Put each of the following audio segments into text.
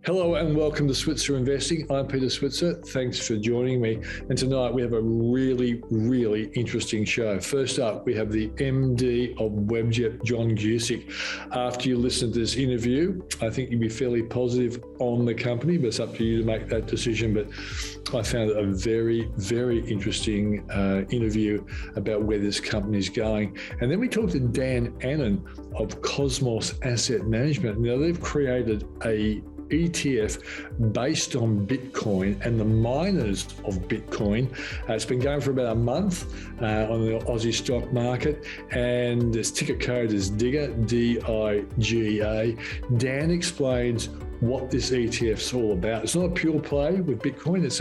Hello and welcome to Switzer Investing. I'm Peter Switzer. Thanks for joining me. And tonight we have a really interesting show. First up, we have the MD of Webjet, John Guscic. After you listen to this interview, I think you'll be fairly positive on the company, but it's up to you to make that decision. But I found it a very interesting interview about where this company is going. And then we talked to Dan Annam of Cosmos Asset Management. Now they've created a ETF based on Bitcoin and the miners of Bitcoin. It's been going for about a month on the Aussie stock market, and its ticker code is DIGA, D-I-G-A. Dan explains what this ETF's all about. It's not a pure play with Bitcoin. It's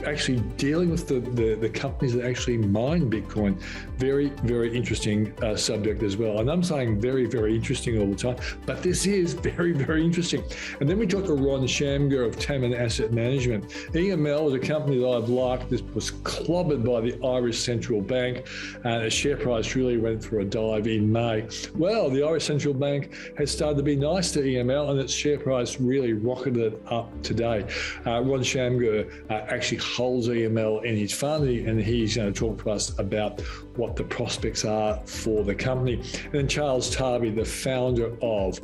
actually dealing with the companies that actually mine Bitcoin. Very interesting subject as well. And I'm saying very interesting all the time, but this is very interesting. And then we talked to Ron Shamgar of Taman Asset Management. EML is a company that I've liked. This was clobbered by the Irish Central Bank. The share price really went for a dive in May. Well, the Irish Central Bank has started to be nice to EML, and its share price really rocketed up today. Ron Shamgar actually holds EML in his fund, and he's going to talk to us about what the prospects are for the company. And then Charles Tarbey, the founder of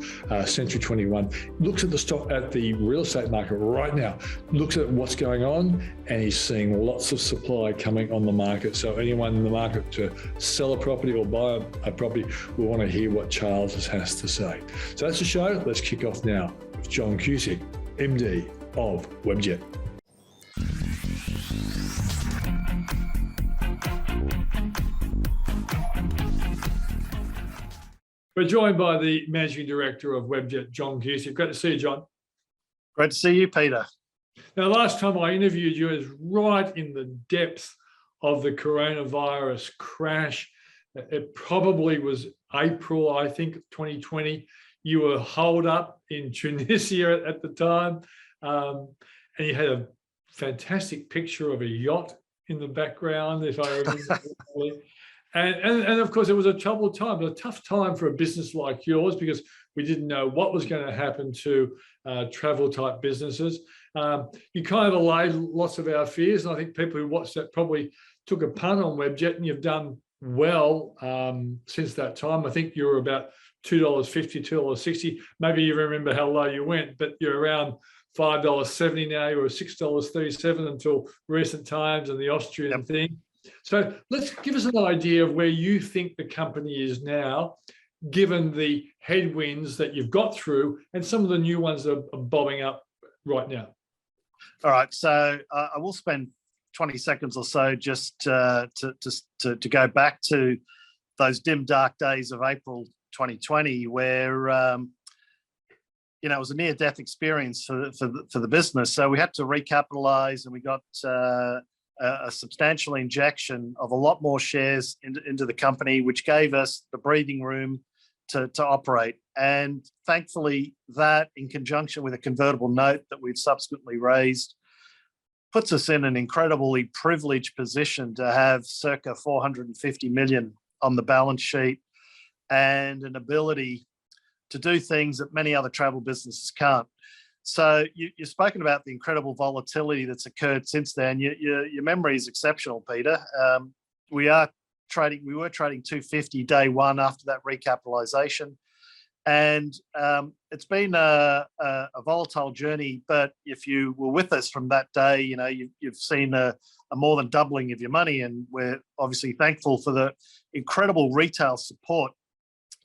Century 21, looks at the stock, at the real estate market right now, looks at what's going on, and he's seeing lots of supply coming on the market. So anyone in the market to sell a property or buy a property will want to hear what Charles has to say. So that's the show. Let's kick off now with John Guscic, MD of Webjet. We're joined by the Managing Director of Webjet, John Guscic. Great to see you, John. Great to see you, Peter. Now, last time I interviewed you was right in the depth of the coronavirus crash. It probably was April, I think, 2020. You were holed up in Tunisia at the time, and you had a fantastic picture of a yacht in the background, if I remember correctly. And of course, it was a troubled time, a tough time for a business like yours, because we didn't know what was going to happen to travel type businesses. You kind of allayed lots of our fears, and I think people who watched that probably took a punt on Webjet, and you've done well since that time. I think you were about $2.50, $2.60. Maybe you remember how low you went, but you're around $5.70 now. You were $6.37 until recent times and the Austrian thing. So let's give us an idea of where you think the company is now, given the headwinds that you've got through and some of the new ones that are bobbing up right now. All right, so I will spend 20 seconds or so just to go back to those dim, dark days of April 2020, where it was a near-death experience for the business. So we had to recapitalize, and we got a substantial injection of a lot more shares into the company, which gave us the breathing room to operate. And thankfully, that, in conjunction with a convertible note that we've subsequently raised, puts us in an incredibly privileged position to have circa 450 million on the balance sheet and an ability to do things that many other travel businesses can't. So you've spoken about the incredible volatility that's occurred since then. Your memory is exceptional, Peter. We were trading 250 day one after that recapitalization, and it's been a volatile journey. But if you were with us from that day, you've seen a more than doubling of your money, and we're obviously thankful for the incredible retail support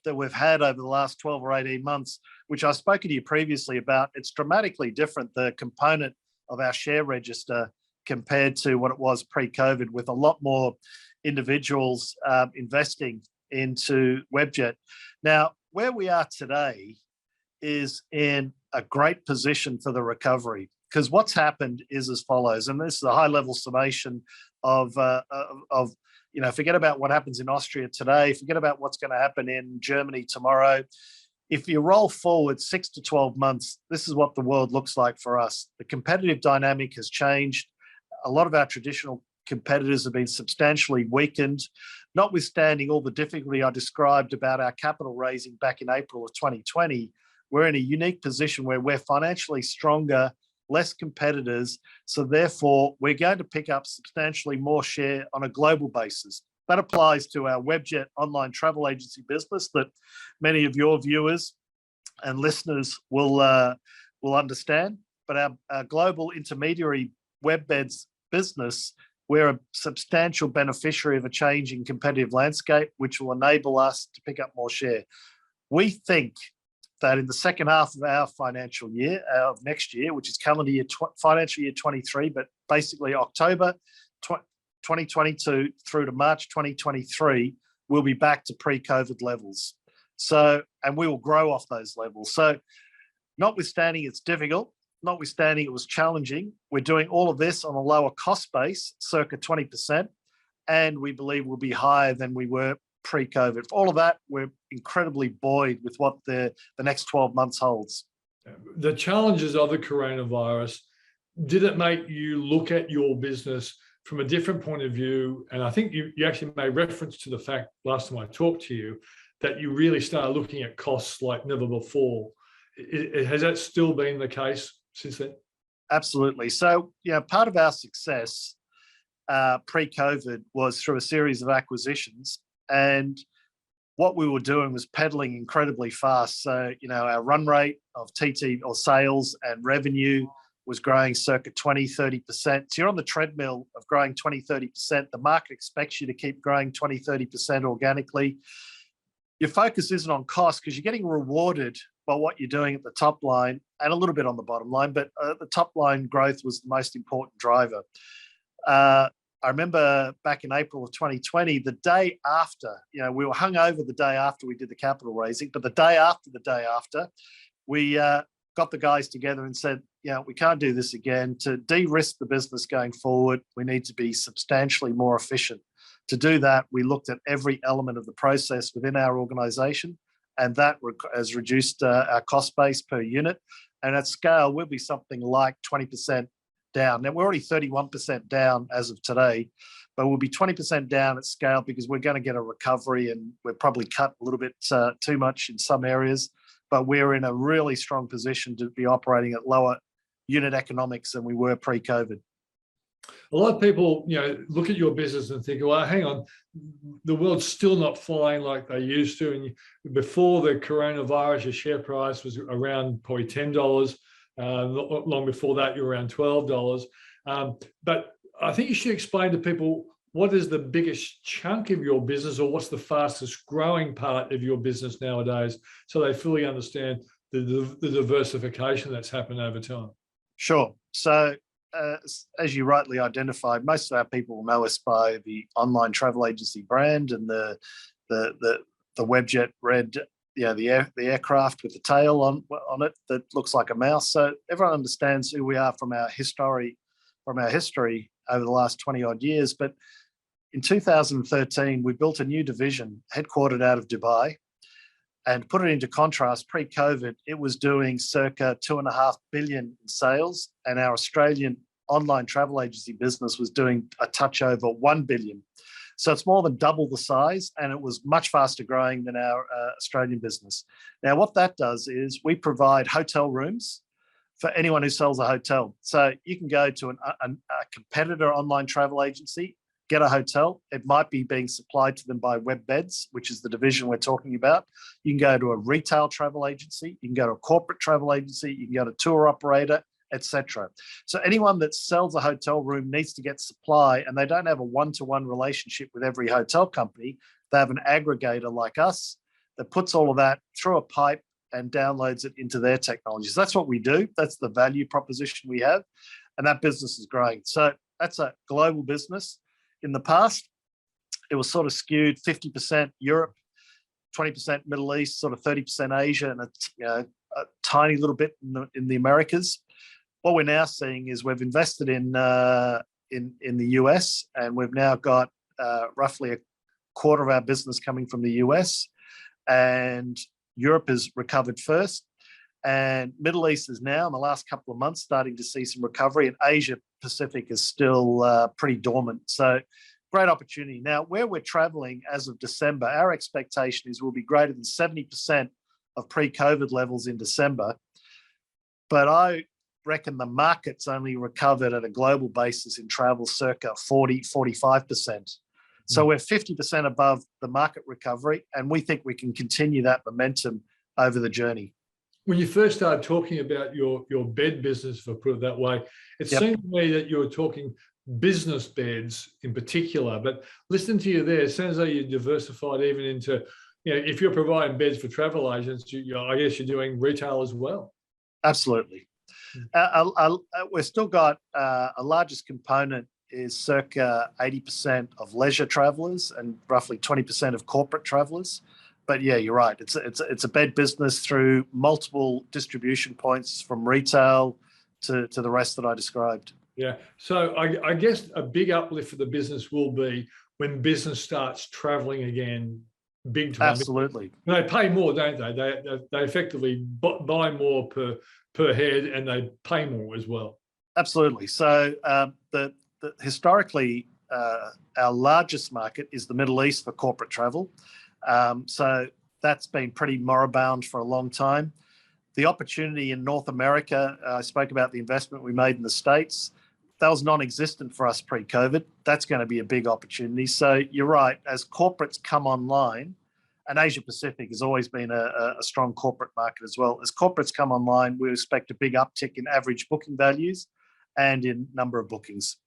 that we've had over the last 12 or 18 months, which I've spoken to you previously about. It's dramatically different, the component of our share register, compared to what it was pre-COVID, with a lot more individuals investing into Webjet. Now, where we are today is in a great position for the recovery, because what's happened is as follows, and this is a high-level summation of forget about what happens in Austria today, forget about what's going to happen in Germany tomorrow. If you roll forward 6 to 12 months, this is what the world looks like for us. The competitive dynamic has changed. A lot of our traditional competitors have been substantially weakened, notwithstanding all the difficulty I described about our capital raising back in April of 2020. we're in a unique position where we're financially stronger, less competitors. So therefore, we're going to pick up substantially more share on a global basis. That applies to our Webjet online travel agency business that many of your viewers and listeners will understand. But our global intermediary Webbeds business, we're a substantial beneficiary of a changing competitive landscape, which will enable us to pick up more share. We think that in the second half of our financial year, of next year, which is calendar year, financial year 23, but basically October 2022 through to March 2023, we'll be back to pre-COVID levels. So, and we will grow off those levels. So notwithstanding it's difficult, notwithstanding it was challenging, we're doing all of this on a lower cost base, circa 20%, and we believe we'll be higher than we were pre-COVID. For all of that, we're incredibly buoyed with what the next 12 months holds. The challenges of the coronavirus, did it make you look at your business from a different point of view? And I think you actually made reference to the fact last time I talked to you that you really started looking at costs like never before. Has that still been the case since then? Absolutely. So, part of our success pre-COVID was through a series of acquisitions, and what we were doing was pedaling incredibly fast. So, our run rate of TT or sales and revenue was growing circa 20, 30%. So you're on the treadmill of growing 20, 30%. The market expects you to keep growing 20, 30% organically. Your focus isn't on cost because you're getting rewarded by what you're doing at the top line and a little bit on the bottom line, but the top line growth was the most important driver. I remember back in April of 2020, the day after, we were hungover the day after we did the capital raising, but the day after, we got the guys together and said, we can't do this again. To de-risk the business going forward, we need to be substantially more efficient. To do that, we looked at every element of the process within our organization, and that has reduced our cost base per unit. And at scale, we'll be something like 20% down. Now, we're already 31% down as of today, but we'll be 20% down at scale because we're going to get a recovery, and we're probably cut a little bit too much in some areas, but we're in a really strong position to be operating at lower unit economics than we were pre-COVID. A lot of people, look at your business and think, well, hang on, the world's still not flying like they used to. And before the coronavirus, your share price was around probably $10. Long before that, you were around $12. But I think you should explain to people what is the biggest chunk of your business, or what's the fastest growing part of your business nowadays, so they fully understand the diversification that's happened over time. Sure. So, as you rightly identified, most of our people know us by the online travel agency brand and the Webjet red, the aircraft with the tail on it that looks like a mouse. So everyone understands who we are from our history over the last 20 odd years. But in 2013, we built a new division headquartered out of Dubai. And to put it into contrast, pre-COVID, it was doing circa 2.5 billion in sales, and our Australian online travel agency business was doing a touch over 1 billion. So it's more than double the size, and it was much faster growing than our Australian business. Now, what that does is we provide hotel rooms for anyone who sells a hotel. So you can go to a competitor online travel agency, get a hotel. It might be being supplied to them by Webbeds, which is the division we're talking about. You can go to a retail travel agency, you can go to a corporate travel agency, you can go to a tour operator, etc. So anyone that sells a hotel room needs to get supply, and they don't have a one-to-one relationship with every hotel company. They have an aggregator like us that puts all of that through a pipe and downloads it into their technologies. That's what we do. That's the value proposition we have, and that business is growing. So that's a global business. In the past, it was sort of skewed 50% Europe, 20% Middle East, sort of 30% Asia, and a tiny little bit in the Americas. What we're now seeing is we've invested in the US, and we've now got roughly a quarter of our business coming from the US, and Europe has recovered first, and Middle East is now in the last couple of months starting to see some recovery, and Asia Pacific is still pretty dormant. So great opportunity. Now, where we're traveling as of December, our expectation is we'll be greater than 70% of pre-COVID levels in December, but I reckon the market's only recovered at a global basis in travel circa 45%. So we're 50% above the market recovery, and we think we can continue that momentum over the journey. When you first started talking about your bed business, if I put it that way, it seemed to me that you were talking business beds in particular, but listening to you there, it sounds like you diversified even into, if you're providing beds for travel agents, I guess you're doing retail as well. Absolutely. We've still got a largest component is circa 80% of leisure travelers and roughly 20% of corporate travelers. But yeah, you're right. It's a bed business through multiple distribution points from retail to the rest that I described. Yeah. So I guess a big uplift for the business will be when business starts traveling again, big time. Absolutely. They pay more, don't they? They effectively buy more per head, and they pay more as well. Absolutely. So historically, our largest market is the Middle East for corporate travel. So that's been pretty moribund for a long time. The opportunity in North America, I spoke about the investment we made in the States. That was non-existent for us pre-COVID. That's going to be a big opportunity. So you're right, as corporates come online, and Asia Pacific has always been a strong corporate market as well. As corporates come online, we expect a big uptick in average booking values and in number of bookings.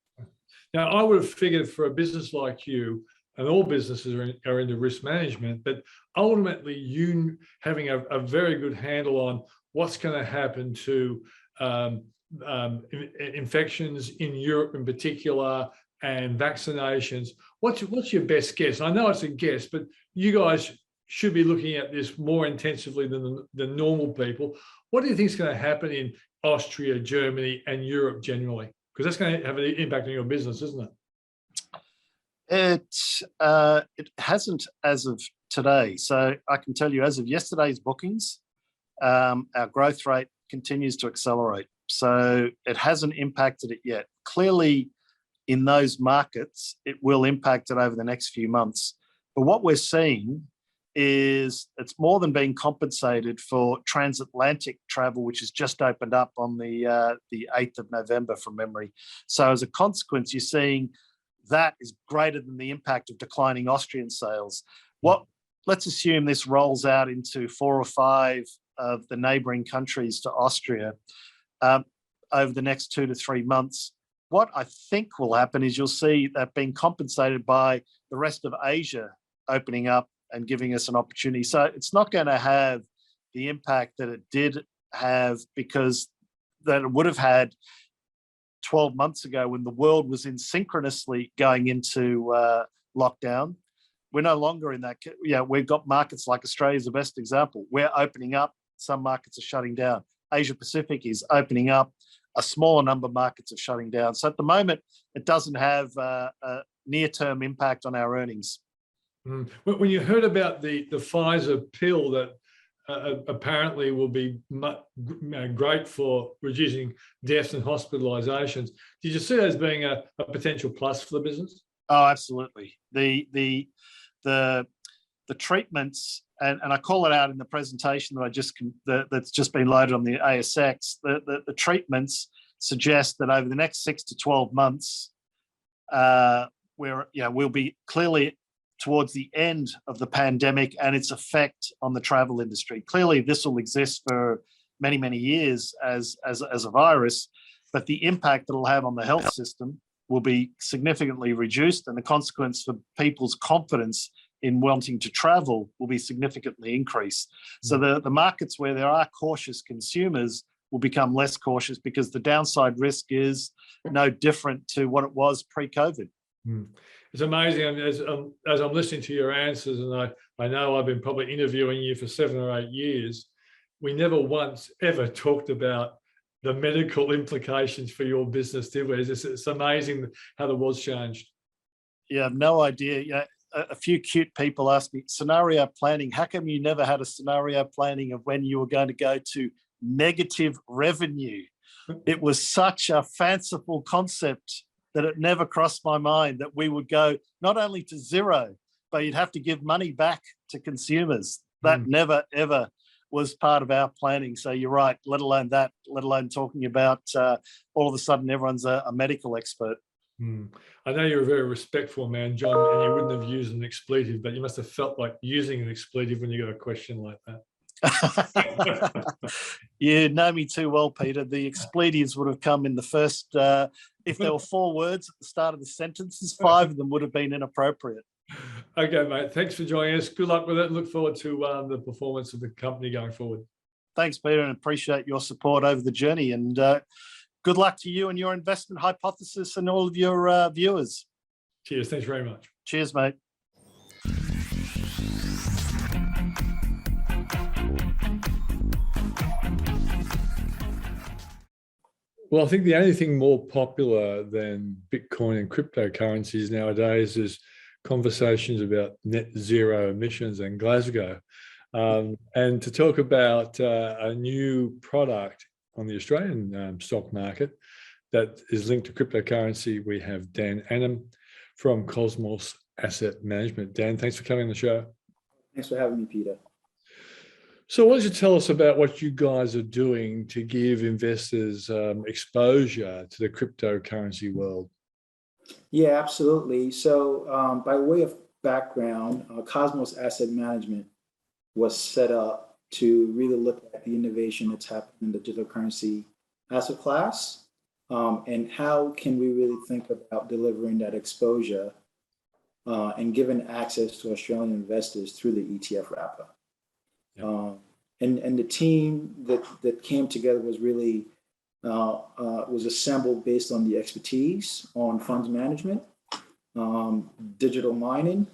Now, I would have figured for a business like you, and all businesses are into risk management, but ultimately you having a very good handle on what's going to happen to infections in Europe in particular and vaccinations. What's your best guess? I know it's a guess, but you guys should be looking at this more intensively than normal people. What do you think is going to happen in Austria, Germany, and Europe generally? Because that's going to have an impact on your business, isn't it? It hasn't as of today. So I can tell you, as of yesterday's bookings, our growth rate continues to accelerate. So it hasn't impacted it yet. Clearly, in those markets, it will impact it over the next few months. But what we're seeing is it's more than being compensated for transatlantic travel, which has just opened up on the 8th of November from memory. So as a consequence, you're seeing that is greater than the impact of declining Austrian sales. Let's assume this rolls out into 4 or 5 of the neighbouring countries to Austria over the next 2 to 3 months. What I think will happen is you'll see that being compensated by the rest of Asia opening up and giving us an opportunity. So it's not going to have the impact that it did have, because that it would have had 12 months ago when the world was synchronously going into lockdown. We're no longer in that. Yeah, we've got markets like Australia is the best example. We're opening up. Some markets are shutting down. Asia Pacific is opening up. A smaller number of markets are shutting down. So at the moment, it doesn't have a near-term impact on our earnings. When you heard about the Pfizer pill that apparently will be great for reducing deaths and hospitalizations, did you see that as being a potential plus for the business? Oh, absolutely. The treatments, and I call it out in the presentation that's just been loaded on the ASX. The treatments suggest that over the next 6 to 12 months, we'll be clearly towards the end of the pandemic and its effect on the travel industry. Clearly, this will exist for many, many years as a virus, but the impact that it'll have on the health system will be significantly reduced, and the consequence for people's confidence in wanting to travel will be significantly increased. So the markets where there are cautious consumers will become less cautious, because the downside risk is no different to what it was pre-COVID. It's amazing. As I'm listening to your answers, and I know I've been probably interviewing you for 7 or 8 years, we never once ever talked about the medical implications for your business, did we? It's amazing how the world's changed. Yeah, I have no idea. Yeah, a few cute people ask me, scenario planning, how come you never had a scenario planning of when you were going to go to negative revenue? It was such a fanciful concept that it never crossed my mind that we would go not only to zero, but you'd have to give money back to consumers. That never, ever was part of our planning. So you're right, let alone that, let alone talking about all of a sudden everyone's a medical expert. I know you're a very respectful man, John, and you wouldn't have used an expletive, but you must have felt like using an expletive when you got a question like that. You know me too well, Peter. The expletives would have come in the first, if there were 4 words at the start of the sentences, 5 of them would have been inappropriate. Okay, mate. Thanks for joining us. Good luck with it. Look forward to the performance of the company going forward. Thanks, Peter, and appreciate your support over the journey. And good luck to you and your investment hypothesis and all of your viewers. Cheers. Thanks very much. Cheers, mate. Well, I think the only thing more popular than Bitcoin and cryptocurrencies nowadays is conversations about net zero emissions and Glasgow. And to talk about a new product on the Australian stock market that is linked to cryptocurrency, we have Dan Annam from Cosmos Asset Management. Dan, thanks for coming on the show. Thanks for having me, Peter. So why don't you tell us about what you guys are doing to give investors exposure to the cryptocurrency world? Yeah, absolutely. So by way of background, Cosmos Asset Management was set up to really look at the innovation that's happening in the digital currency asset class, and how can we really think about delivering that exposure and giving access to Australian investors through the ETF wrapper. Yeah. And the team that came together was really was assembled based on the expertise on funds management, digital mining,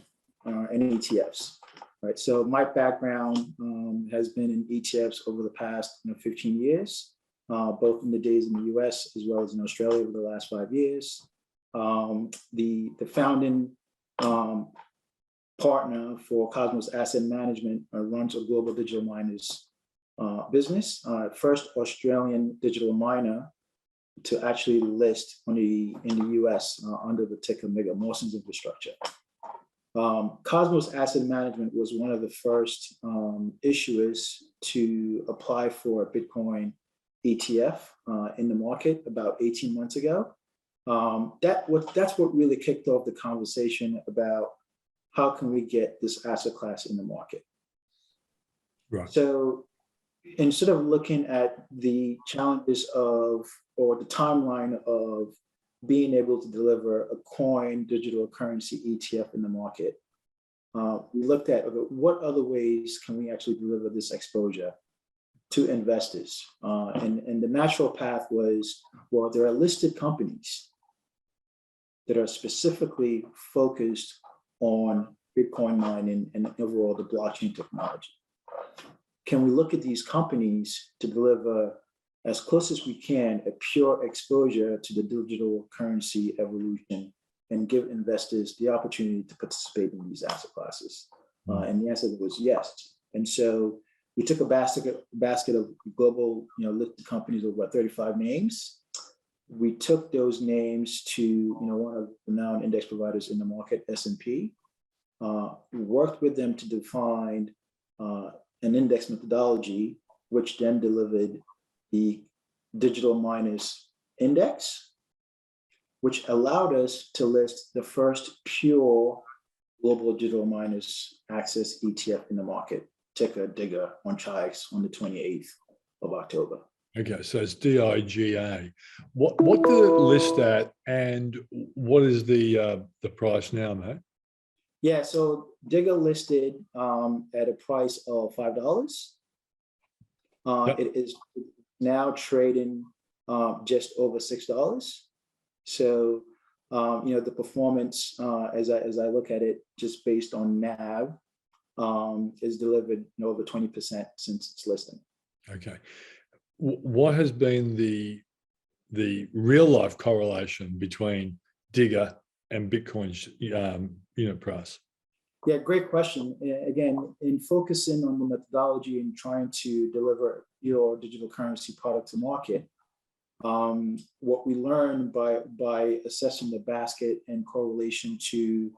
and ETFs. Right. So my background has been in ETFs over the past 15 years, both in the days in the US as well as in Australia over the last 5 years. The founding partner for Cosmos Asset Management runs a global digital miners business, first Australian digital miner to actually list in the US under the ticker MEGA, Mawson's Infrastructure. Cosmos Asset Management was one of the first issuers to apply for a Bitcoin ETF in the market about 18 months ago. That's what really kicked off the conversation about how can we get this asset class in the market. Right. So instead of looking at the challenges of, or the timeline of being able to deliver a coin digital currency ETF in the market, we looked at what other ways can we actually deliver this exposure to investors. And the natural path was, well, there are listed companies that are specifically focused on Bitcoin mining and overall the blockchain technology. Can we look at these companies to deliver as close as we can a pure exposure to the digital currency evolution and give investors the opportunity to participate in these asset classes? And the answer was yes. And so we took a basket of global listed companies of about 35 names. We took those names to one of the renowned index providers in the market, S&P. We worked with them to define an index methodology, which then delivered the Digital Miners Index, which allowed us to list the first pure global digital miners access ETF in the market, ticker DIGA on Chi-X on the 28th of October. Okay, so it's DIGA. What did it list at, and what is the price now, mate? Yeah, so DIGA listed at a price of $5. Yep. It is now trading just over $6. So the performance, as I look at it, just based on NAV, is delivered over 20% since its listing. Okay. What has been the real life correlation between DIGA and Bitcoin's unit price? Yeah, great question. Again, in focusing on the methodology and trying to deliver your digital currency product to market, what we learned by assessing the basket and correlation to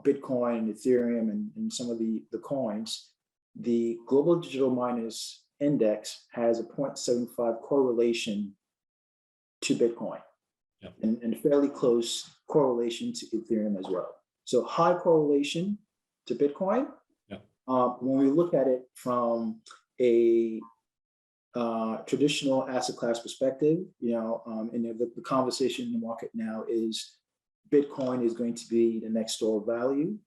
Bitcoin, Ethereum, and some of the coins, the Global Digital Miners Index has a 0.75 correlation to Bitcoin, and fairly close correlation to Ethereum as well. So high correlation to Bitcoin. When we look at it from a traditional asset class perspective, and the conversation in the market now is Bitcoin is going to be the next store of value.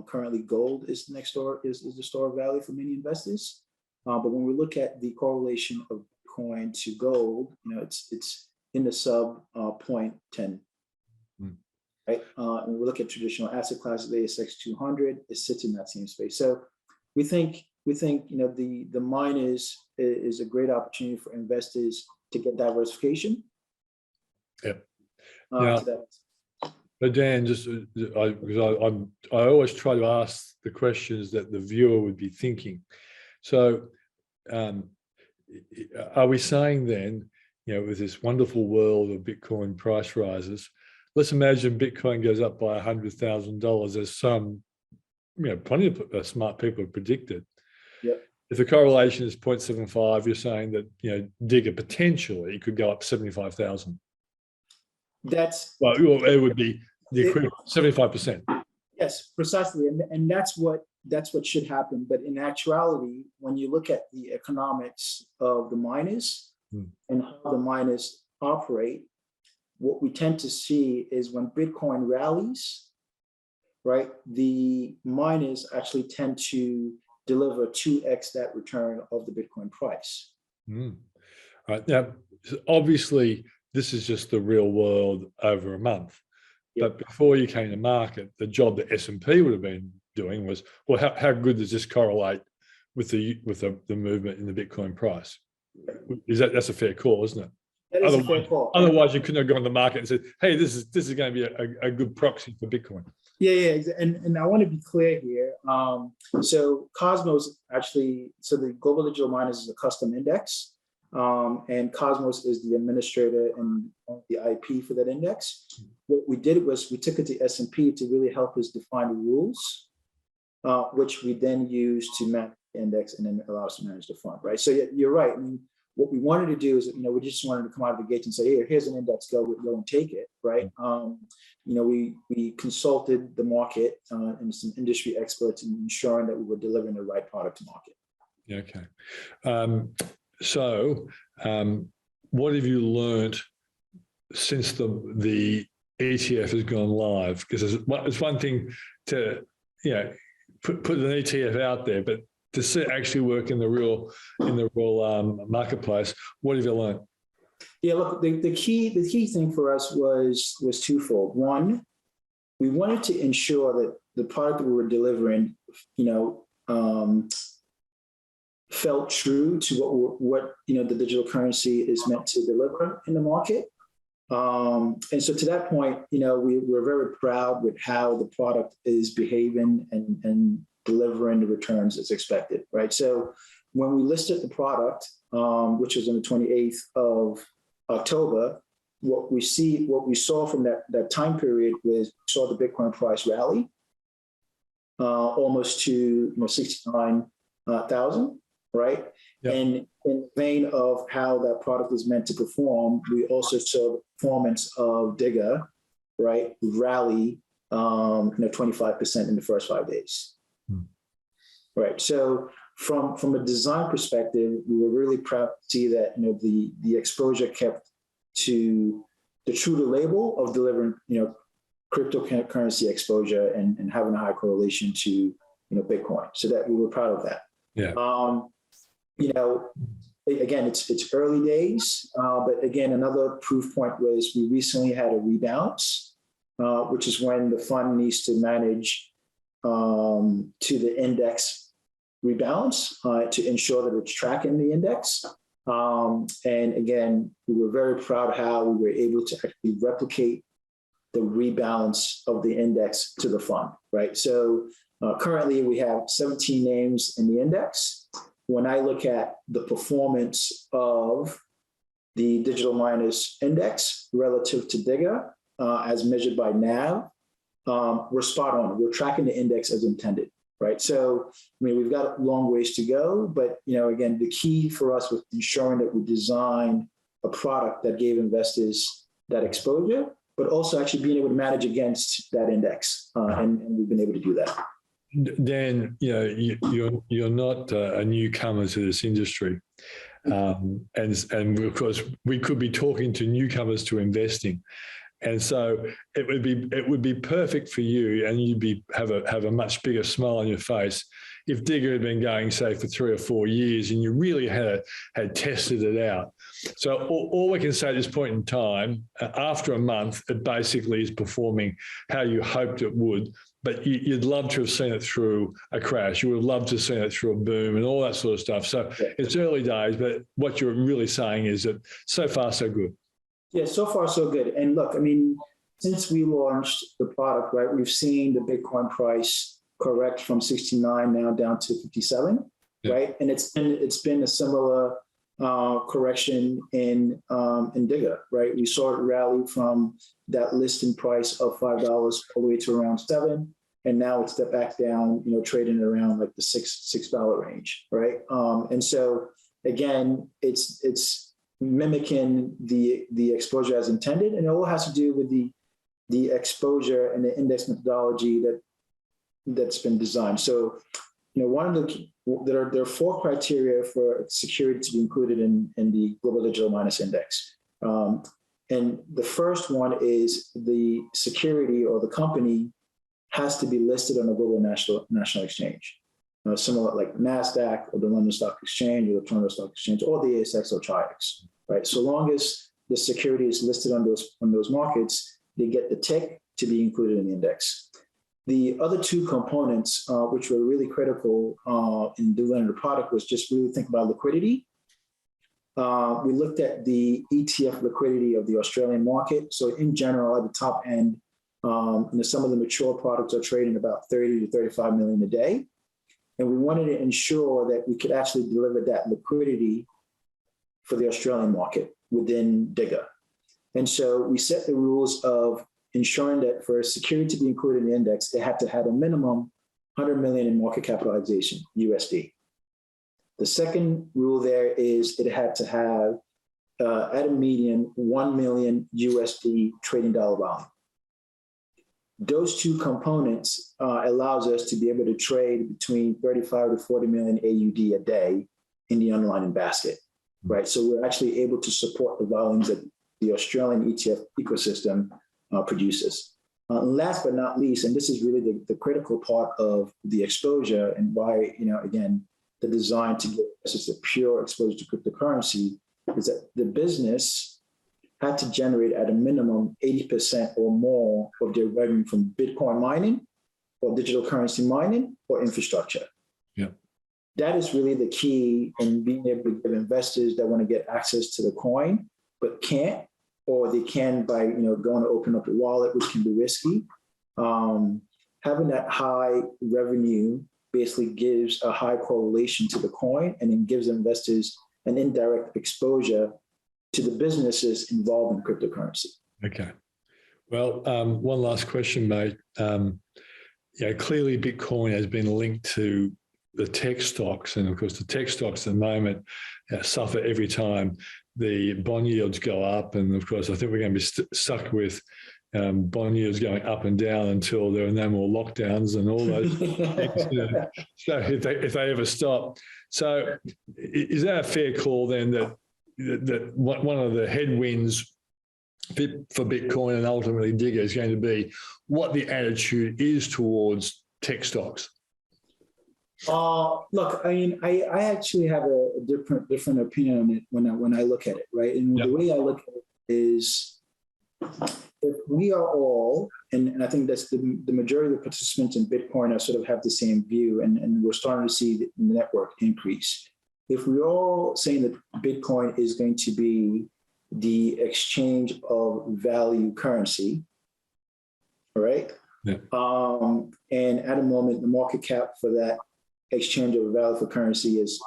Currently, gold is the next store, is the store of value for many investors. But when we look at the correlation of Bitcoin to gold, it's in the sub 0.10. Right? And we look at traditional asset classes, the ASX 200, it sits in that same space. So we think the miners is a great opportunity for investors to get diversification. But Dan, because I always try to ask the questions that the viewer would be thinking. So, are we saying then, with this wonderful world of Bitcoin price rises, let's imagine Bitcoin goes up by $100,000, as some, plenty of smart people have predicted. If the correlation is 0.75, you're saying that, Digger potentially could go up 75,000. It would be the equivalent, 75%. Yes, precisely, and that's what should happen. But in actuality, when you look at the economics of the miners and how the miners operate, what we tend to see is when Bitcoin rallies, right, the miners actually tend to deliver 2x that return of the Bitcoin price. All right. Now, obviously, this is just the real world over a month. But before you came to market, the job that S&P would have been doing was, well, how good does this correlate with the movement in the Bitcoin price? That's a fair call, isn't it? That is a fair call. Otherwise, you couldn't have gone to the market and said, "Hey, this is going to be a good proxy for Bitcoin." Yeah, and I want to be clear here. So Cosmos actually, so the Global Digital Miners is a custom index, and Cosmos is the administrator and the IP for that index. What we did was we took it to S&P to really help us define the rules, which we then use to manage the index and then allow us to manage the fund, right? So you're right. I mean, what we wanted to do is, we just wanted to come out of the gate and say, here's an index, go and take it, right? We consulted the market and some industry experts in ensuring that we were delivering the right product to market. Okay. So what have you learned since the ETF has gone live? Because it's one thing to put an ETF out there, but to see it actually work in the real marketplace, what have you learned? Yeah, look, the key thing for us was twofold. One, we wanted to ensure that the product that we were delivering, felt true to what the digital currency is meant to deliver in the market. And so to that point, we're very proud with how the product is behaving and delivering the returns as expected, right? So when we listed the product, which was on the 28th of October, what we saw from that time period was we saw the Bitcoin price rally almost to 69,000, right? Yep. And in the vein of how that product is meant to perform, we also saw the performance of Digger, right, rally 25% in the first 5 days. Right. So from a design perspective, we were really proud to see that the exposure kept to the true to label of delivering cryptocurrency exposure and having a high correlation to Bitcoin. So that we were proud of that. Yeah. Again, it's early days, but again, another proof point was we recently had a rebalance, which is when the fund needs to manage to the index rebalance to ensure that it's tracking the index. And again, we were very proud how we were able to actually replicate the rebalance of the index to the fund, right? So currently we have 17 names in the index. When I look at the performance of the Digital Miners Index relative to Digger, as measured by NAV, we're spot on. We're tracking the index as intended. right? So, I mean, we've got a long ways to go, but, again, the key for us was ensuring that we designed a product that gave investors that exposure, but also actually being able to manage against that index. And we've been able to do that. Dan, you're not a newcomer to this industry. And of course, we could be talking to newcomers to investing. And so it would be perfect for you, and you'd have a much bigger smile on your face if Digger had been going, say, for 3 or 4 years, and you really had tested it out. So all we can say at this point in time, after a month, it basically is performing how you hoped it would. But you'd love to have seen it through a crash. You would have loved to have seen it through a boom and all that sort of stuff. So it's early days, but what you're really saying is that so far, so good. Yeah, so far, so good. And look, I mean, since we launched the product, right, we've seen the Bitcoin price correct from 69 now down to 57, right? And it's been a similar correction in Digger, right? We saw it rally from that listing price of $5 all the way to around $7, and now it's stepped back down, trading around like the $6 range, right? And so again, it's mimicking the exposure as intended, and it all has to do with the exposure and the index methodology that's been designed. So, one of there are 4 criteria for security to be included in the Global Digital Miners Index. And the first one is the security or the company has to be listed on a global national exchange, similar like NASDAQ or the London Stock Exchange or the Toronto Stock Exchange or the ASX or TRIX, right? So long as the security is listed on those markets, they get the tick to be included in the index. The other 2 components, which were really critical in designing the product, was just really think about liquidity. We looked at the ETF liquidity of the Australian market. So in general, at the top end, some of the mature products are trading about 30 to 35 million a day. And we wanted to ensure that we could actually deliver that liquidity for the Australian market within Digger. And so we set the rules of ensuring that for a security to be included in the index, it had to have a minimum 100 million in market capitalization, USD. The second rule there is it had to have, at a median, 1 million USD trading dollar volume. Those 2 components allows us to be able to trade between 35 to 40 million AUD a day in the underlying basket, right? So we're actually able to support the volumes that the Australian ETF ecosystem produces. Last but not least, and this is really the critical part of the exposure and why, again, the design to get just a pure exposure to cryptocurrency is that the business had to generate at a minimum 80% or more of their revenue from Bitcoin mining or digital currency mining or infrastructure. Yeah. That is really the key in being able to give investors that want to get access to the coin, but can't, or they can by going to open up a wallet, which can be risky. Having that high revenue basically gives a high correlation to the coin, and then gives investors an indirect exposure to the businesses involved in cryptocurrency. Okay. Well, one last question, mate. Clearly Bitcoin has been linked to the tech stocks, and of course the tech stocks at the moment suffer every time the bond yields go up, and of course I think we're going to be stuck with bond yields going up and down until there are no more lockdowns and all those things. So if they ever stop. So is that a fair call then that one of the headwinds for Bitcoin and ultimately Digger is going to be what the attitude is towards tech stocks? Look, I mean, I actually have a different opinion on it when I look at it, right? And the way I look at it is, if we are all, and I think that's the majority of the participants in Bitcoin are sort of have the same view, and we're starting to see the network increase. If we're all saying that Bitcoin is going to be the exchange of value currency, all right? Yeah. And at the moment, the market cap for that exchange of value for currency is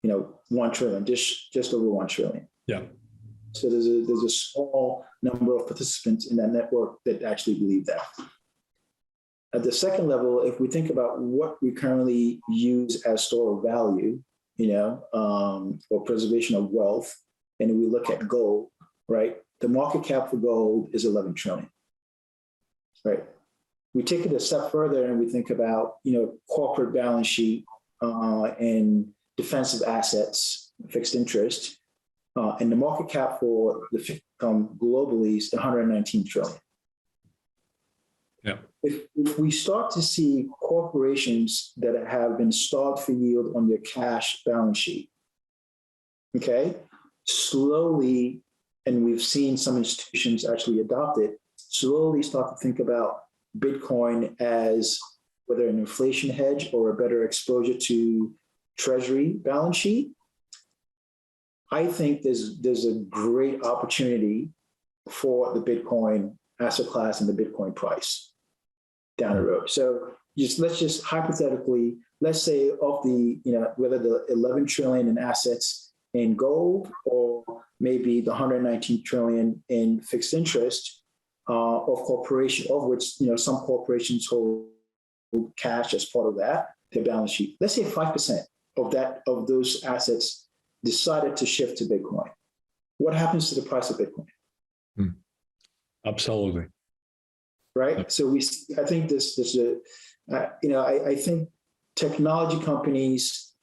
1 trillion, just over 1 trillion. Yeah. So there's a small number of participants in that network that actually believe that. At the second level, if we think about what we currently use as store of value, or preservation of wealth, and we look at gold, right? The market cap for gold is 11 trillion, right? We take it a step further and we think about, corporate balance sheet and defensive assets, fixed interest, and the market cap for the fixed income globally is 119 trillion. Yeah. If we start to see corporations that have been starved for yield on their cash balance sheet, okay, slowly, and we've seen some institutions actually adopt it, slowly start to think about Bitcoin as whether an inflation hedge or a better exposure to treasury balance sheet, I think there's a great opportunity for the Bitcoin asset class and the Bitcoin price down the road. So let's just hypothetically, let's say of the, whether the 11 trillion in assets in gold or maybe the 119 trillion in fixed interest of corporation, of which, some corporations hold cash as part of that, their balance sheet. Let's say 5% of those assets decided to shift to Bitcoin. What happens to the price of Bitcoin? Absolutely. Right. So I think I think technology companies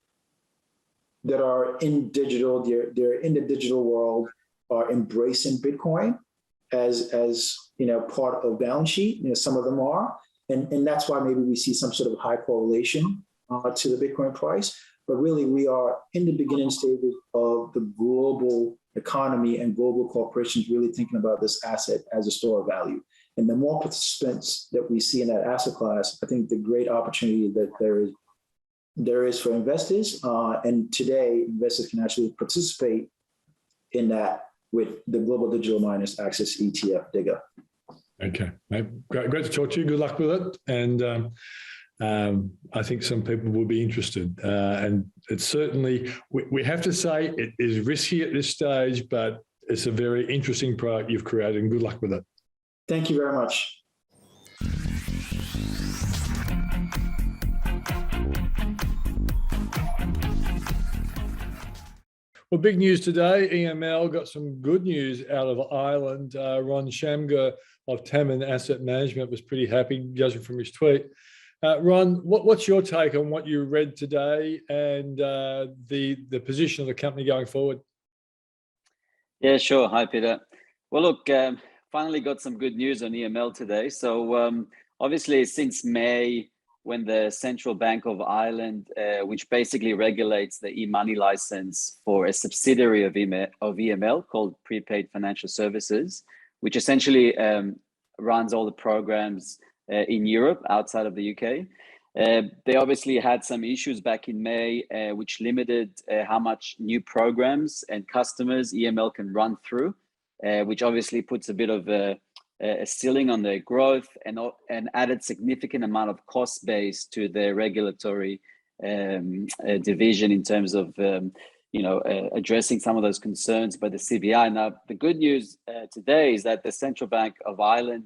that are in digital, they're in the digital world, are embracing Bitcoin as part of balance sheet. Some of them are, and that's why maybe we see some sort of high correlation to the Bitcoin price. But really, we are in the beginning stages of the global economy and global corporations really thinking about this asset as a store of value. And the more participants that we see in that asset class, I think the great opportunity that there is for investors. And today, investors can actually participate in that with the Global Digital Miners Access ETF Digger. Okay, great to talk to you. Good luck with it. And I think some people will be interested. And it's certainly, we have to say it is risky at this stage, but it's a very interesting product you've created, and good luck with it. Thank you very much. Well, big news today. EML got some good news out of Ireland. Ron Shamgar of Taman Asset Management was pretty happy, judging from his tweet. Ron, what's your take on what you read today and the position of the company going forward? Yeah, sure. Hi, Peter. Well, look, finally got some good news on EML today. So obviously, since May, when the Central Bank of Ireland, which basically regulates the e-money license for a subsidiary of EML called Prepaid Financial Services, which essentially runs all the programs in Europe outside of the UK. They obviously had some issues back in May, which limited how much new programs and customers EML can run through, which obviously puts a bit of a ceiling on their growth and added significant amount of cost base to their regulatory division in terms of addressing some of those concerns by the CBI. Now, the good news today is that the Central Bank of Ireland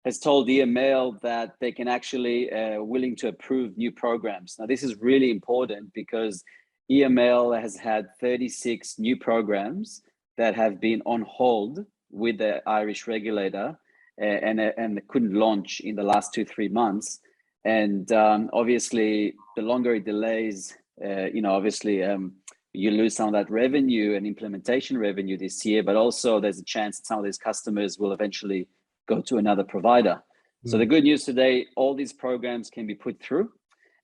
has told EML that they can actually willing to approve new programs. Now, this is really important because EML has had 36 new programs that have been on hold with the Irish regulator and couldn't launch in the last 2-3 months. And obviously, the longer it delays, you lose some of that revenue and implementation revenue this year, but also there's a chance that some of these customers will eventually go to another provider. So the good news today, all these programs can be put through.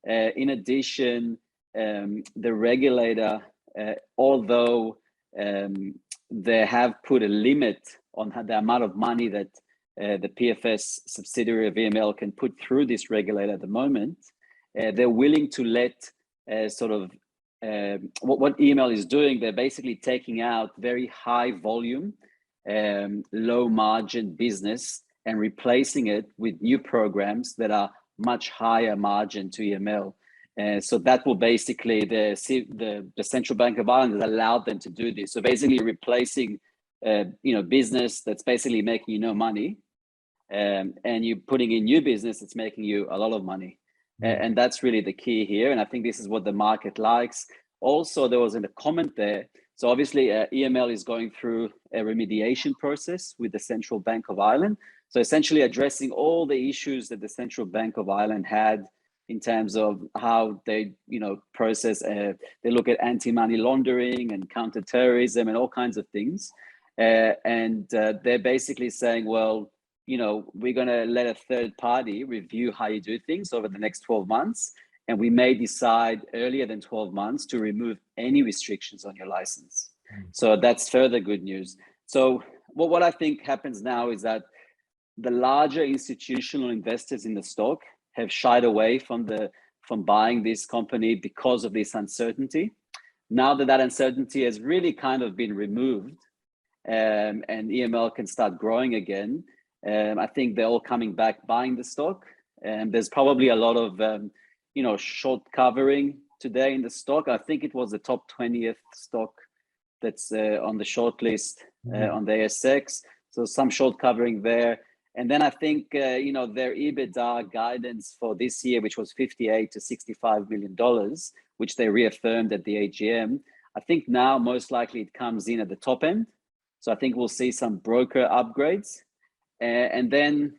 In addition, the regulator, although they have put a limit on the amount of money that the PFS subsidiary of EML can put through this regulator at the moment, they're willing to let what EML is doing. They're basically taking out very high volume, low margin business and replacing it with new programs that are much higher margin to EML. So that will basically, the Central Bank of Ireland has allowed them to do this. So basically replacing business that's basically making you no money and you're putting in new business, it's making you a lot of money. And that's really the key here. And I think this is what the market likes. Also, there was a comment there. So obviously, EML is going through a remediation process with the Central Bank of Ireland. So essentially addressing all the issues that the Central Bank of Ireland had in terms of how they, process, they look at anti-money laundering and counter-terrorism and all kinds of things. And they're basically saying, well, we're going to let a third party review how you do things over the next 12 months. And we may decide earlier than 12 months to remove any restrictions on your license. So that's further good news. So what I think happens now is that the larger institutional investors in the stock have shied away from buying this company because of this uncertainty. Now that uncertainty has really kind of been removed, and EML can start growing again, I think they're all coming back buying the stock. And there's probably a lot of short covering today in the stock. I think it was the top 20th stock that's on the short list on the ASX. So some short covering there. And then I think, their EBITDA guidance for this year, which was $58 to $65 million, which they reaffirmed at the AGM, I think now most likely it comes in at the top end. So I think we'll see some broker upgrades. And then,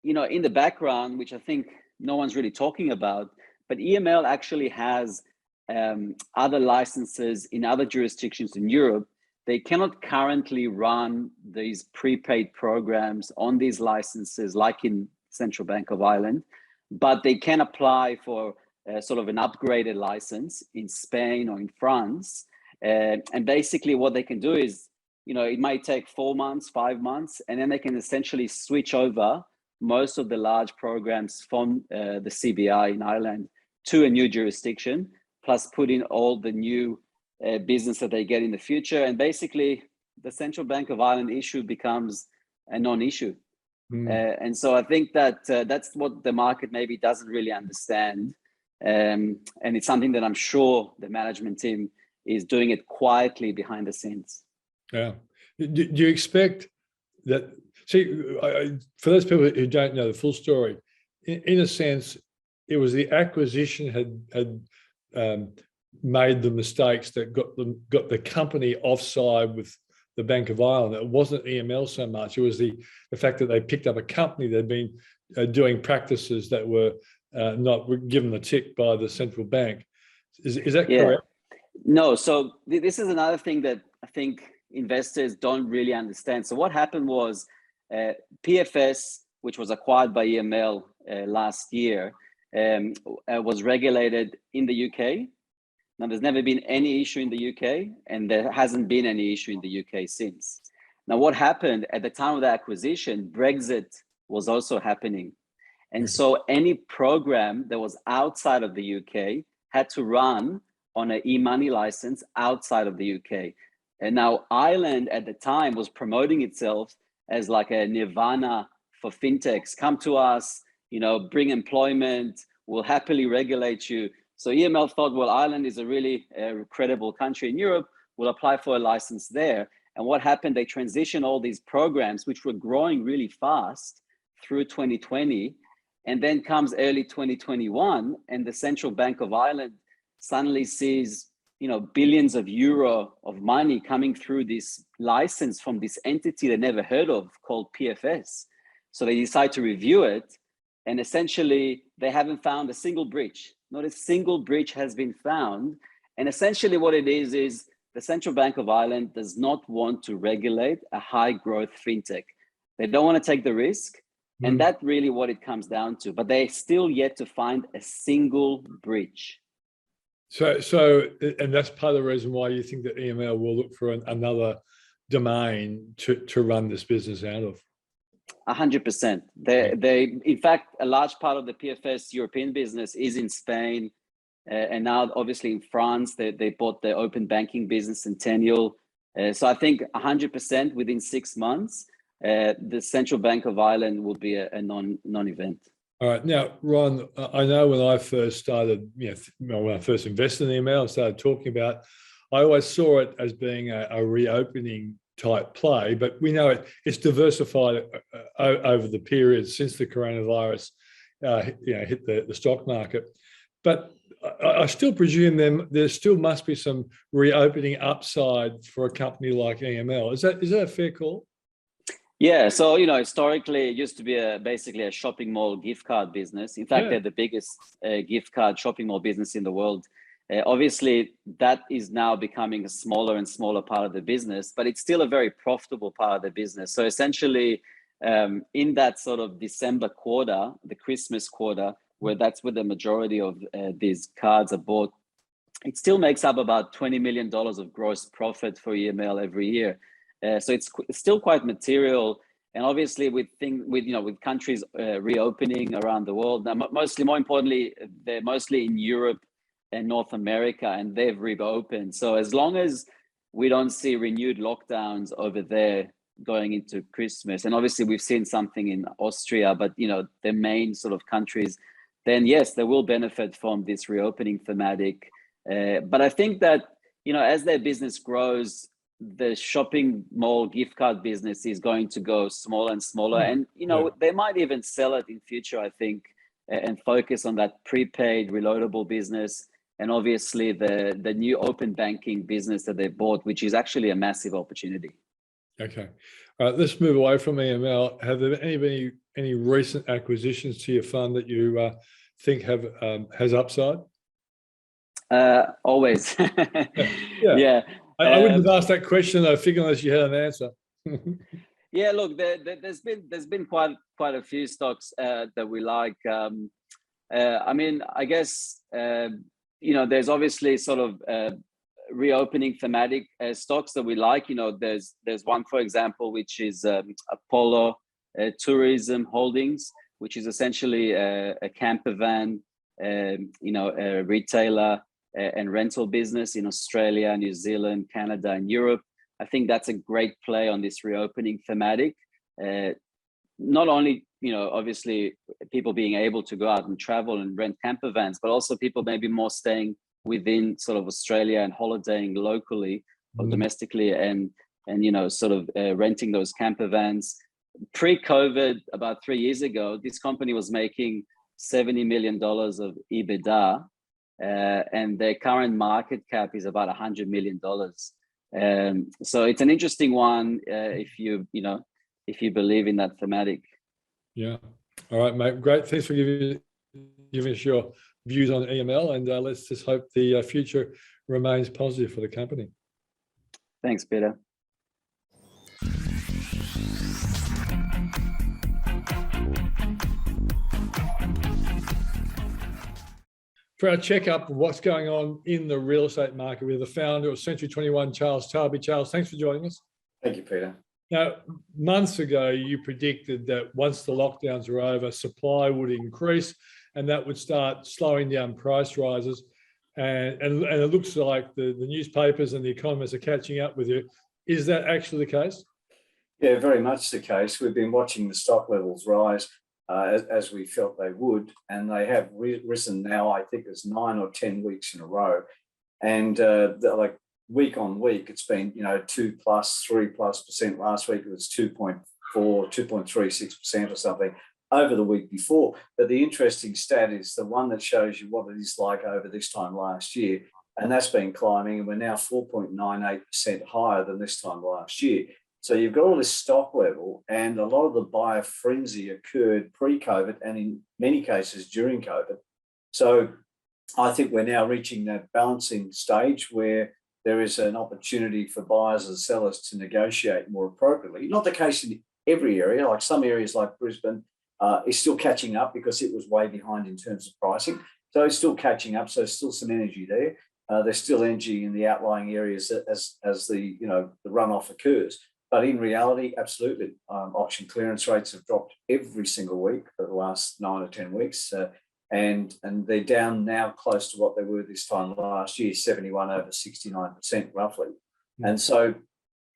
in the background, which I think no one's really talking about, but EML actually has other licenses in other jurisdictions in Europe. They cannot currently run these prepaid programs on these licenses like in Central Bank of Ireland, but they can apply for sort of an upgraded license in Spain or in France. And basically what they can do is, it might take 4 months, 5 months, and then they can essentially switch over most of the large programs from the CBI in Ireland to a new jurisdiction, plus put in all the new business that they get in the future. And basically the Central Bank of Ireland issue becomes a non-issue. And so I think that that's what the market maybe doesn't really understand. And it's something that I'm sure the management team is doing it quietly behind the scenes. Yeah. Do you expect that, for those people who don't know the full story, in a sense, it was the acquisition had made the mistakes that got the company offside with the Bank of Ireland. It wasn't EML so much. It was the fact that they picked up a company that had been doing practices that were not given the tick by the central bank. Is that correct? No. So this is another thing that I think investors don't really understand. So what happened was PFS, which was acquired by EML last year, was regulated in the UK. Now, there's never been any issue in the UK, and there hasn't been any issue in the UK since. Now, what happened at the time of the acquisition, Brexit was also happening. And so any program that was outside of the UK had to run on an e-money license outside of the UK. And now Ireland at the time was promoting itself as like a nirvana for fintechs. Come to us, bring employment, we'll happily regulate you. So EML thought, well, Ireland is a really credible country in Europe. We'll apply for a license there. And what happened? They transitioned all these programs, which were growing really fast through 2020. And then comes early 2021, and the Central Bank of Ireland suddenly sees, billions of euro of money coming through this license from this entity they never heard of called PFS. So they decide to review it. And essentially, they haven't found a single breach. Not a single breach has been found. And essentially what it is the Central Bank of Ireland does not want to regulate a high growth fintech. They don't want to take the risk. And that's really what it comes down to. But they're still yet to find a single breach. So, and that's part of the reason why you think that EML will look for another domain to run this business out of. 100%. They, in fact, a large part of the PFS European business is in Spain, and now obviously in France. They bought the open banking business Centennial. So I think 100% within 6 months, the Central Bank of Ireland will be a non-event. All right. Now, Ron, I know when I first started, when I first invested in EML and started talking about, I always saw it as being a reopening type play, but we know it's diversified over the period since the coronavirus hit the stock market. But I still presume there still must be some reopening upside for a company like EML. Is that a fair call? Yeah, so historically it used to be basically a shopping mall gift card business. In fact, they're the biggest gift card shopping mall business in the world. Obviously, that is now becoming a smaller and smaller part of the business, but it's still a very profitable part of the business. So essentially, in that sort of December quarter, the Christmas quarter, where that's where the majority of these cards are bought, it still makes up about $20 million of gross profit for EML every year. So it's still quite material, and obviously with countries reopening around the world now, more importantly, they're mostly in Europe and North America, and they've reopened. So as long as we don't see renewed lockdowns over there going into Christmas, and obviously we've seen something in Austria, but the main sort of countries, then yes, they will benefit from this reopening thematic. But I think that as their business grows, the shopping mall gift card business is going to go smaller and smaller, and they might even sell it in future, I think, and focus on that prepaid reloadable business, and obviously the new open banking business that they bought, which is actually a massive opportunity. Okay, all right, let's move away from EML. Have there been any recent acquisitions to your fund that you think has upside? Always. Yeah. I wouldn't have asked that question, I figure, unless you had an answer. Yeah, look, there's been quite a few stocks that we like. I mean, I guess there's obviously sort of reopening thematic stocks that we like. There's one, for example, which is Apollo Tourism Holdings, which is essentially a camper van, a retailer and rental business in Australia, New Zealand, Canada, and Europe. I think that's a great play on this reopening thematic. Not only, obviously people being able to go out and travel and rent camper vans, but also people maybe more staying within sort of Australia and holidaying locally or domestically, and sort of renting those camper vans. Pre-COVID, about 3 years ago, this company was making $70 million of EBITDA, and their current market cap is about $100 million. So it's an interesting one if you believe in that thematic. Yeah. All right, mate. Great. Thanks for giving us your views on EML, and let's just hope the future remains positive for the company. Thanks, Peter. For our checkup of what's going on in the real estate market, we have the founder of Century 21, Charles Tarbey. Charles, thanks for joining us. Thank you, Peter. Now, months ago, you predicted that once the lockdowns are over, supply would increase, and that would start slowing down price rises. And it looks like the newspapers and the economists are catching up with you. Is that actually the case? Yeah, very much the case. We've been watching the stock levels rise as we felt they would, and they have risen now. I think it's 9 or 10 weeks in a row, and like week on week, it's been 2+, 3+%. Last week it was 2.4, 2.36% or something over the week before. But the interesting stat is the one that shows you what it is like over this time last year, and that's been climbing, and we're now 4.98% higher than this time last year. So you've got all this stock level, and a lot of the buyer frenzy occurred pre-COVID and in many cases during COVID. So I think we're now reaching that balancing stage where there is an opportunity for buyers and sellers to negotiate more appropriately. Not the case in every area. Like some areas like Brisbane is still catching up because it was way behind in terms of pricing. So it's still catching up. So there's still some energy there. There's still energy in the outlying areas as the runoff occurs. But in reality, absolutely, auction clearance rates have dropped every single week for the last 9 or 10 weeks, and they're down now close to what they were this time last year, 71 over 69% roughly. And so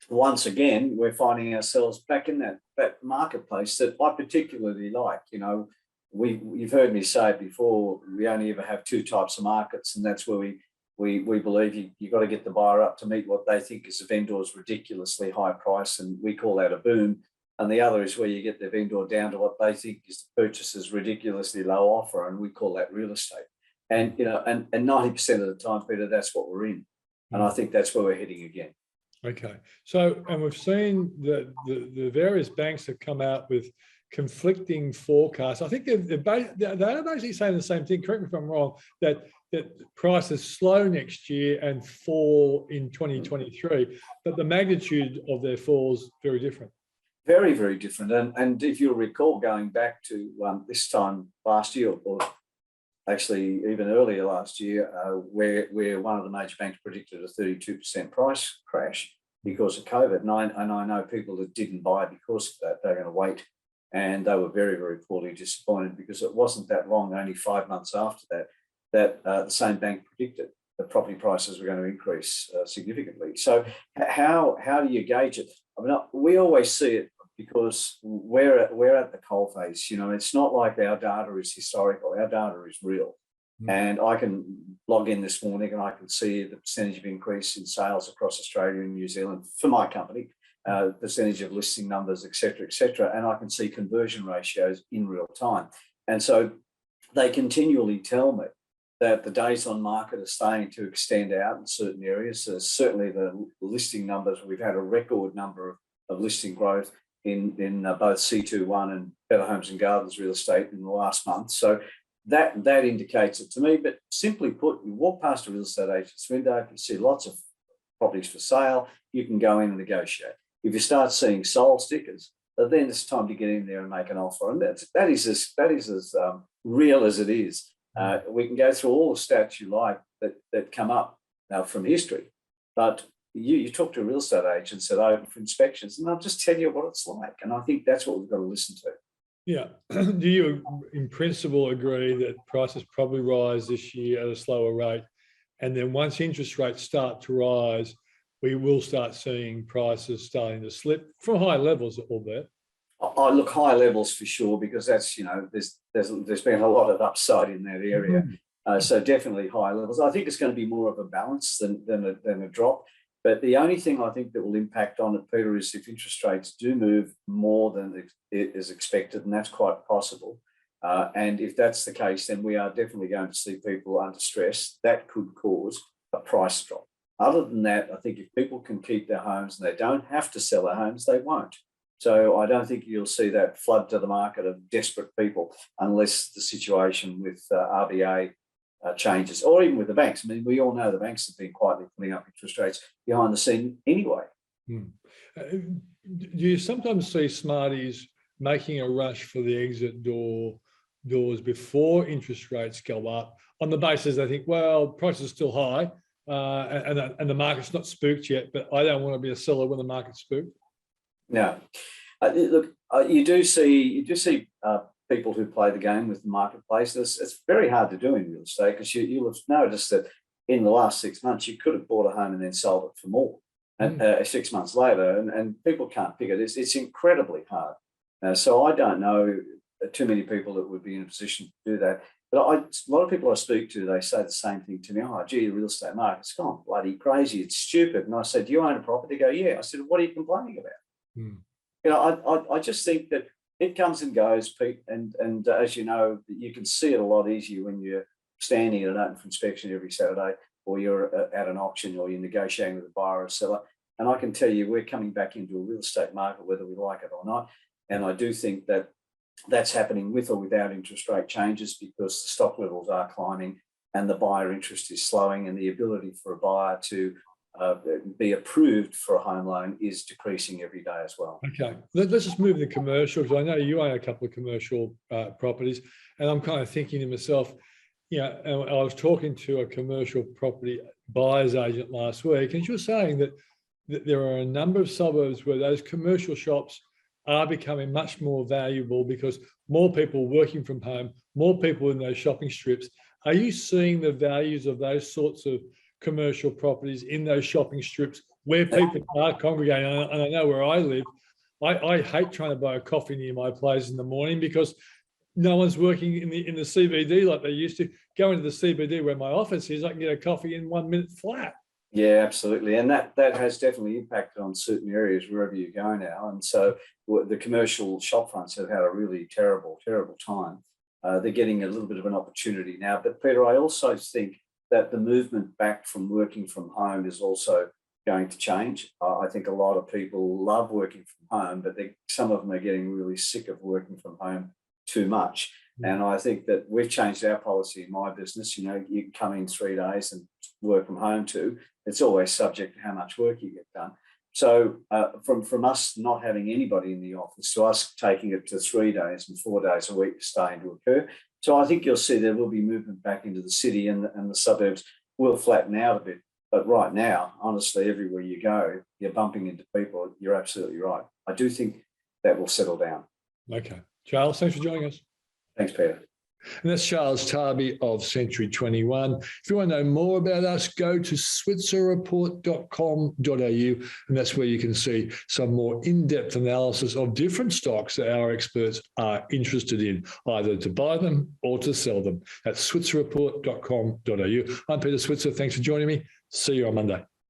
once again, we're finding ourselves back in that marketplace that I particularly like. You've heard me say it before, we only ever have two types of markets, and that's where we believe you've got to get the buyer up to meet what they think is a vendor's ridiculously high price, and we call that a boom. And the other is where you get the vendor down to what they think is the purchaser's ridiculously low offer, and we call that real estate. And and 90% of the time, Peter, that's what we're in. And I think that's where we're heading again. Okay. So, and we've seen that the various banks have come out with conflicting forecasts. I think they're basically saying the same thing. Correct me if I'm wrong, that prices slow next year and fall in 2023, but the magnitude of their falls very different. Very, very different. And if you'll recall, going back to this time last year, or actually even earlier last year, where one of the major banks predicted a 32% price crash because of COVID. And I know people that didn't buy because of that, they're going to wait. And they were very, very poorly disappointed, because it wasn't that long, only 5 months after that the same bank predicted that property prices were going to increase significantly. So how do you gauge it? I mean, we always see it because we're at the coalface. It's not like our data is historical. Our data is real. And I can log in this morning and I can see the percentage of increase in sales across Australia and New Zealand for my company, percentage of listing numbers, et cetera, and I can see conversion ratios in real time. And so they continually tell me that the days on market are starting to extend out in certain areas. Certainly the listing numbers, we've had a record number of listing growth in both C21 and Better Homes and Gardens real estate in the last month. So that indicates it to me. But simply put, you walk past a real estate agent's window, you see lots of properties for sale, you can go in and negotiate. If you start seeing sold stickers, then it's time to get in there and make an offer. And that is as real as it is. We can go through all the stats you like that come up now from history, but you talk to a real estate agent that open for inspections, and they'll just tell you what it's like. And I think that's what we've got to listen to. Yeah. Do you, in principle, agree that prices probably rise this year at a slower rate, and then once interest rates start to rise, we will start seeing prices starting to slip from high levels, albeit? I look, high levels for sure, because that's, there's been a lot of upside in that area. So definitely high levels. I think it's going to be more of a balance than a drop. But the only thing I think that will impact on it, Peter, is if interest rates do move more than it is expected, and that's quite possible. And if that's the case, then we are definitely going to see people under stress. That could cause a price drop. Other than that, I think if people can keep their homes and they don't have to sell their homes, they won't. So I don't think you'll see that flood to the market of desperate people unless the situation with RBA changes, or even with the banks. I mean, we all know the banks have been quietly putting up interest rates behind the scene anyway. Do you sometimes see smarties making a rush for the exit doors before interest rates go up, on the basis they think, well, prices are still high and the market's not spooked yet, but I don't want to be a seller when the market's spooked? No. Look, you do see people who play the game with the marketplace. It's very hard to do in real estate, because you'll have noticed that in the last 6 months, you could have bought a home and then sold it for more. And 6 months later, and people can't pick it. It's incredibly hard. So I don't know too many people that would be in a position to do that. But a lot of people I speak to, they say the same thing to me. Oh, gee, the real estate market's gone bloody crazy. It's stupid. And I said, do you own a property? They go, yeah. I said, what are you complaining about? I just think that it comes and goes, Pete. And as you know, you can see it a lot easier when you're standing at an open for inspection every Saturday, or you're at an auction, or you're negotiating with a buyer or seller. And I can tell you, we're coming back into a real estate market, whether we like it or not. And I do think that that's happening with or without interest rate changes, because the stock levels are climbing and the buyer interest is slowing, and the ability for a buyer to be approved for a home loan is decreasing every day as well. Okay, let's just move to commercial, because I know you own a couple of commercial properties, and I'm kind of thinking to myself, I was talking to a commercial property buyer's agent last week, and she was saying that there are a number of suburbs where those commercial shops are becoming much more valuable because more people working from home, more people in those shopping strips. Are you seeing the values of those sorts of commercial properties in those shopping strips where people are congregating? And I know where I live, I hate trying to buy a coffee near my place in the morning, because no one's working in the CBD like they used to. Go into the CBD where my office is, I can get a coffee in 1 minute flat. Yeah, absolutely. And that has definitely impacted on certain areas wherever you go now. And so the commercial shop fronts have had a really terrible, terrible time. They're getting a little bit of an opportunity now. But Peter, I also think that the movement back from working from home is also going to change. I think a lot of people love working from home, but some of them are getting really sick of working from home too much. And I think that we've changed our policy in my business. You know, you can come in 3 days and work from home too. It's always subject to how much work you get done. So from us not having anybody in the office to us taking it to 3 days and 4 days a week starting to occur. So I think you'll see there will be movement back into the city, and the suburbs will flatten out a bit. But right now, honestly, everywhere you go, you're bumping into people. You're absolutely right. I do think that will settle down. Okay. Charles, thanks for joining us. Thanks, Peter. And that's Charles Tarbey of Century 21. If you want to know more about us, go to switzerreport.com.au, and that's where you can see some more in-depth analysis of different stocks that our experts are interested in, either to buy them or to sell them. That's switzerreport.com.au. I'm Peter Switzer. Thanks for joining me. See you on Monday.